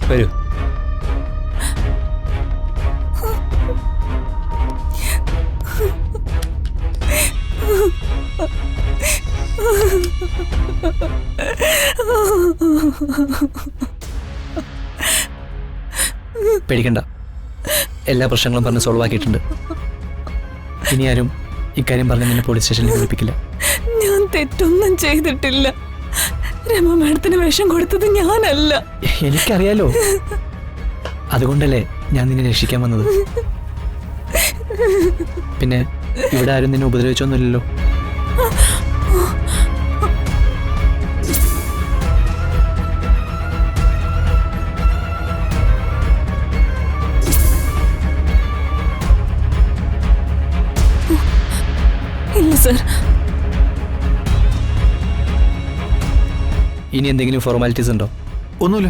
വരൂ. പേടിക്കണ്ട, എല്ലാ പ്രശ്നങ്ങളും പറഞ്ഞ് സോൾവ് ആക്കിയിട്ടുണ്ട്. ഇനി ആരും ഇക്കാര്യം പറഞ്ഞ് നിന്നെ പോലീസ് സ്റ്റേഷനിൽ വിളിപ്പിക്കില്ല. ഞാൻ തെറ്റൊന്നും ചെയ്തിട്ടില്ല. രമ മാഡത്തിന് വിഷം കൊടുത്തത് ഞാനല്ല. എനിക്കറിയാലോ, അതുകൊണ്ടല്ലേ ഞാൻ നിന്നെ രക്ഷിക്കാൻ വന്നത്. പിന്നെ ഇവിടെ ആരും നിന്നെ ഉപദ്രവിച്ചൊന്നുമില്ലല്ലോ. ഇല്ല സർ. ഇനി എന്തെങ്കിലും ഫോർമാലിറ്റീസ് ഉണ്ടോ? ഒന്നുമില്ല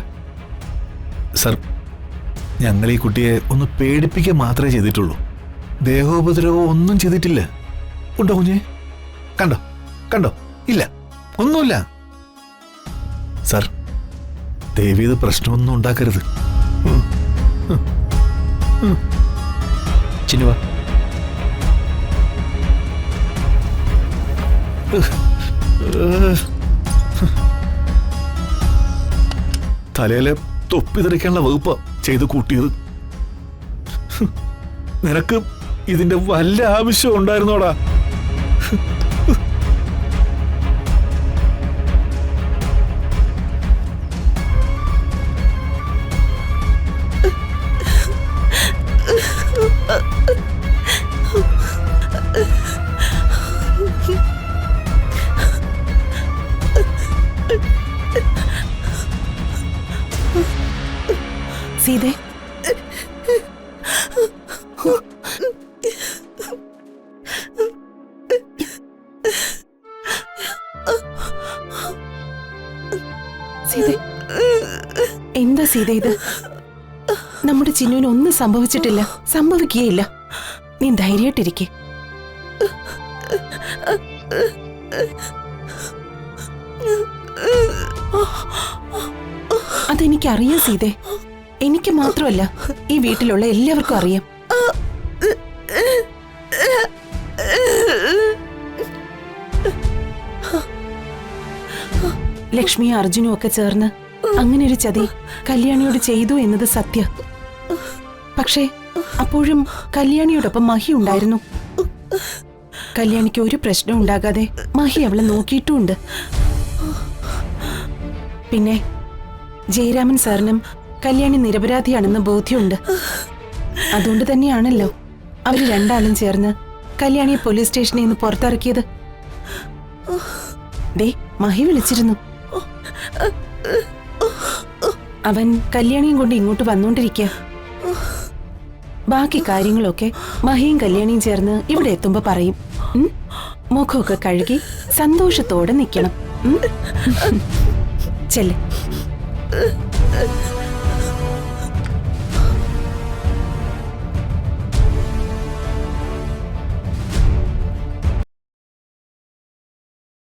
സർ. ഞങ്ങൾ ഈ കുട്ടിയെ ഒന്ന് പേടിപ്പിക്കുക മാത്രമേ ചെയ്തിട്ടുള്ളൂ. ദേഹോപദ്രവം ഒന്നും ചെയ്തിട്ടില്ല. ഉണ്ടോ കുഞ്ഞെ? കണ്ടോ കണ്ടോ? ഇല്ല, ഒന്നുമില്ല സർ. ദേവിയത് പ്രശ്നമൊന്നും ഉണ്ടാക്കരുത്. ചിന്നുവ, തലയിലെ തൊപ്പി തെറിക്കാനുള്ള വകുപ്പ ചെയ്ത് കൂട്ടിയത്. നിനക്ക് ഇതിന്റെ വല്ല ആവശ്യം ഉണ്ടായിരുന്നോടാ? സീതേ, സീതേ, എന്താ സീത ഇത്? നമ്മുടെ ചിന്നുവിന് ഒന്നും സംഭവിച്ചിട്ടില്ല, സംഭവിക്കുകയില്ല. നീ ധൈര്യമായിട്ടിരിക്കെ. അതെനിക്കറിയാം സീതേ. എനിക്ക് മാത്രമല്ല, ഈ വീട്ടിലുള്ള എല്ലാവർക്കും അറിയാം. ലക്ഷ്മിയും അർജുനും ഒക്കെ ചേർന്ന് അങ്ങനെ ഒരു ചതി കല്യാണിയോട് ചെയ്തു എന്നത് സത്യം. പക്ഷേ അപ്പോഴും കല്യാണിയോടൊപ്പം മഹി ഉണ്ടായിരുന്നു. കല്യാണിക്ക് ഒരു പ്രശ്നം ഉണ്ടാകാതെ മഹി അവളെ നോക്കിയിട്ടുമുണ്ട്. പിന്നെ ജയരാമൻ സാറിനും കല്യാണി നിരപരാധിയാണെന്ന് ബോധ്യമുണ്ട്. അതുകൊണ്ട് തന്നെയാണല്ലോ അവര് രണ്ടാളും ചേർന്ന് കല്യാണിയെ പോലീസ് സ്റ്റേഷനിൽ നിന്ന് പുറത്തിറക്കിയത്. ദേ, മഹി വിളിച്ചിരുന്നു. അവൻ കല്യാണിയും കൊണ്ട് ഇങ്ങോട്ട് വന്നോണ്ടിരിക്കുക. ബാക്കി കാര്യങ്ങളൊക്കെ മഹിയും കല്യാണിയും ചേർന്ന് ഇവിടെ എത്തുമ്പോ പറയും. മുഖമൊക്കെ കഴുകി സന്തോഷത്തോടെ നിൽക്കണം. ചെല്ല്.